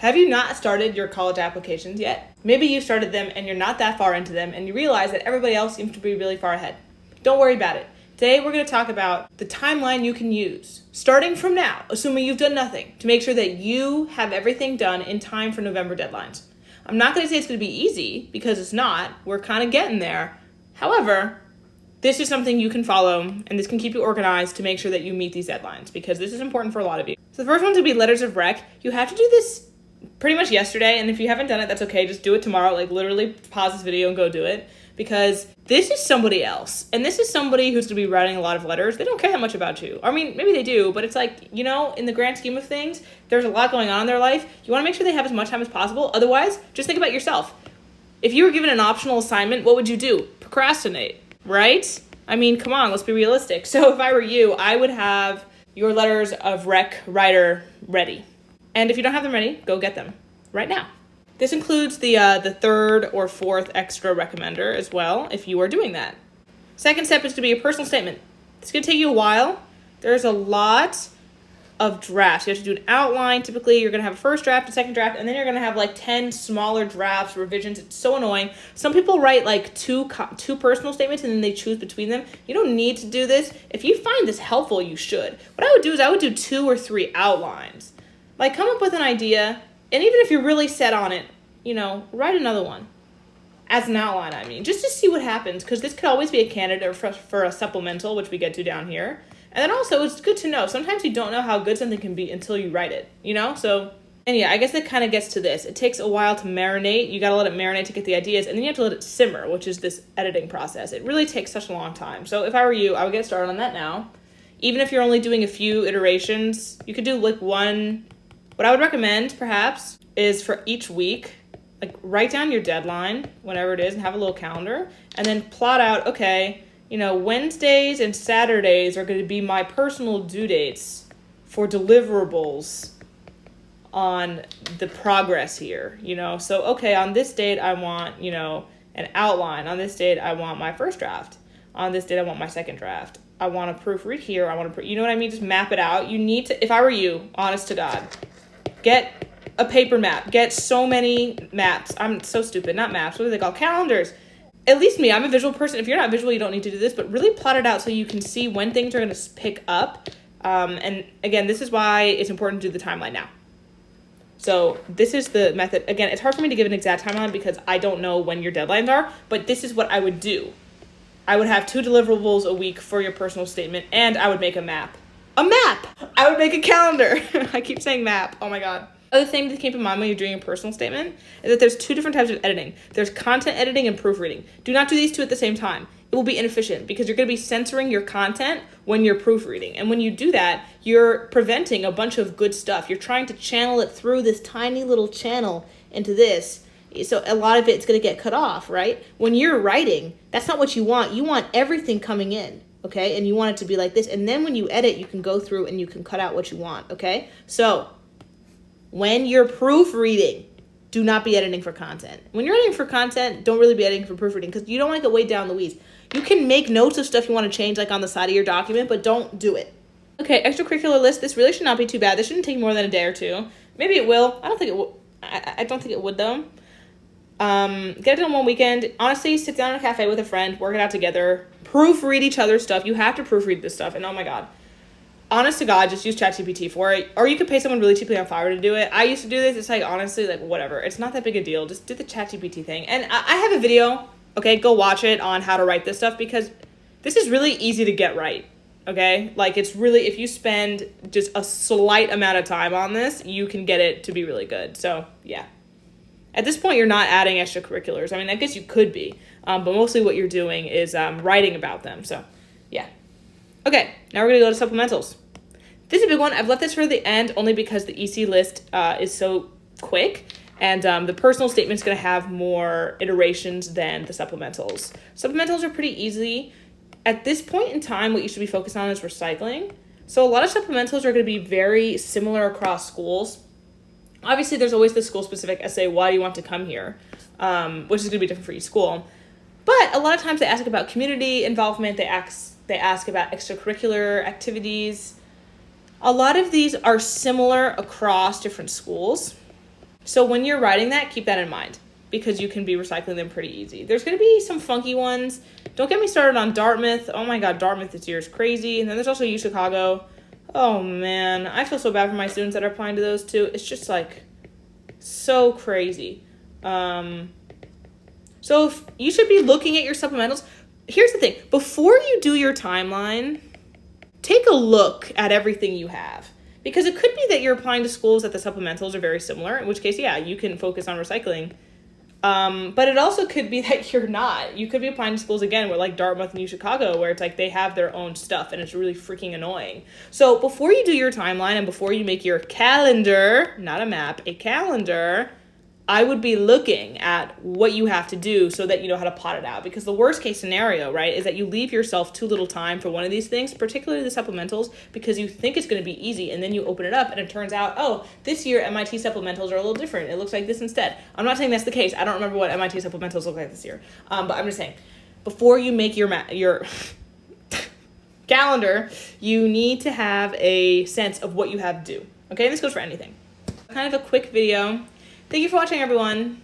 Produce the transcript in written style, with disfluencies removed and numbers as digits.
Have you not started your college applications yet? Maybe you started them and you're not that far into them and you realize that everybody else seems to be really far ahead. Don't worry about it. Today we're going to talk about the timeline you can use, starting from now, assuming you've done nothing, to make sure that you have everything done in time for November deadlines. I'm not going to say it's going to be easy, because it's not. We're kind of getting there. However, this is something you can follow, and this can keep you organized to make sure that you meet these deadlines, because this is important for a lot of you. So the first one's going to be letters of rec. You have to do this pretty much yesterday, and if you haven't done it, that's okay. Just do it tomorrow. Like, literally pause this video and go do it, because this is somebody else, and this is somebody who's going to be writing a lot of letters. They don't care that much about you. I mean, maybe they do, but it's like, you know, in the grand scheme of things, there's a lot going on in their life. You want to make sure they have as much time as possible. Otherwise, just think about yourself. If you were given an optional assignment, what would you do? Procrastinate, right? I mean, come on, let's be realistic. So if I were you, I would have your letters of rec writer ready. And if you don't have them ready, go get them right now. This includes the third or fourth extra recommender as well, if you are doing that. Second step is to be a personal statement. It's going to take you a while. There's a lot of drafts. You have to do an outline. Typically, you're going to have a first draft, a second draft, and then you're going to have like 10 smaller drafts, revisions. It's so annoying. Some people write like two personal statements and then they choose between them. You don't need to do this. If you find this helpful, you should. What I would do is I would do 2 or 3 outlines. Like, come up with an idea, and even if you're really set on it, you know, write another one. As an outline, I mean, just to see what happens, because this could always be a candidate for a supplemental, which we get to down here. And then also, it's good to know. Sometimes you don't know how good something can be until you write it, you know? So, and yeah, I guess that kind of gets to this. It takes a while to marinate. You got to let it marinate to get the ideas, and then you have to let it simmer, which is this editing process. It really takes such a long time. So if I were you, I would get started on that now. Even if you're only doing a few iterations, you could do like one. What I would recommend, perhaps, is for each week, like, write down your deadline, whenever it is, and have a little calendar, and then plot out, okay, you know, Wednesdays and Saturdays are going to be my personal due dates for deliverables on the progress here, you know? So, okay, on this date, I want, you know, an outline. On this date, I want my first draft. On this date, I want my second draft. I want to proofread here. I want to, you know what I mean? Just map it out. You need to, if I were you, honest to God, get a paper map. Get so many maps. I'm so stupid. Not maps. What do they call? Calendars. At least me. I'm a visual person. If you're not visual, you don't need to do this. But really plot it out so you can see when things are going to pick up. And again, this is why it's important to do the timeline now. So this is the method. Again, it's hard for me to give an exact timeline because I don't know when your deadlines are. But this is what I would do. I would have 2 deliverables a week for your personal statement. And I would make a map. A map! I would make a calendar. I keep saying map. Oh my God. Other thing to keep in mind when you're doing a personal statement is that there's 2 different types of editing. There's content editing and proofreading. Do not do these 2 at the same time. It will be inefficient because you're going to be censoring your content when you're proofreading. And when you do that, you're preventing a bunch of good stuff. You're trying to channel it through this tiny little channel into this. So a lot of it's going to get cut off, right? When you're writing, that's not what you want. You want everything coming in. Okay, and you want it to be like this. And then when you edit, you can go through and you can cut out what you want, okay? So when you're proofreading, do not be editing for content. When you're editing for content, don't really be editing for proofreading because you don't want to get way down the weeds. You can make notes of stuff you want to change like on the side of your document, but don't do it. Okay, extracurricular list. This really should not be too bad. This shouldn't take more than a day or 2. Maybe it will. I don't think it will. I don't think it would though. Get it done one weekend. Honestly, sit down in a cafe with a friend, work it out together, proofread each other's stuff. You have to proofread this stuff. And oh my God, honest to God, just use ChatGPT for it. Or you could pay someone really cheaply on Fiverr to do it. I used to do this. It's like, honestly, like whatever. It's not that big a deal. Just do the ChatGPT thing. And I have a video, okay, go watch it on how to write this stuff because this is really easy to get right. Okay, like it's really, if you spend just a slight amount of time on this, you can get it to be really good. So yeah. At this point, you're not adding extracurriculars. I mean, I guess you could be, but mostly what you're doing is writing about them. So, yeah. Okay, now we're going to go to supplementals. This is a big one. I've left this for the end only because the EC list is so quick, and the personal statement's going to have more iterations than the supplementals. Supplementals are pretty easy. At this point in time, what you should be focused on is recycling. So a lot of supplementals are going to be very similar across schools. Obviously, there's always the school-specific essay, why do you want to come here, which is going to be different for each school. But a lot of times they ask about community involvement, they ask about extracurricular activities. A lot of these are similar across different schools. So when you're writing that, keep that in mind, because you can be recycling them pretty easy. There's going to be some funky ones. Don't get me started on Dartmouth. Oh my God, Dartmouth this year is crazy. And then there's also UChicago. Oh man, I feel so bad for my students that are applying to those too. It's just like so crazy. So if you should be looking at your supplementals. Here's the thing. Before you do your timeline, take a look at everything you have. Because it could be that you're applying to schools that the supplementals are very similar, in which case, yeah, you can focus on recycling. But it also could be that you're not. You could be applying to schools, again, where like Dartmouth and UChicago, where it's like they have their own stuff and it's really freaking annoying. So before you do your timeline and before you make your calendar, not a map, a calendar, I would be looking at what you have to do so that you know how to plot it out. Because the worst case scenario, right, is that you leave yourself too little time for one of these things, particularly the supplementals, because you think it's going to be easy, and then you open it up and it turns out, oh, this year MIT supplementals are a little different. It looks like this instead. I'm not saying that's the case. I don't remember what MIT supplementals look like this year. But I'm just saying, before you make your calendar, you need to have a sense of what you have to do. Okay, and this goes for anything. Kind of a quick video. Thank you for watching, everyone.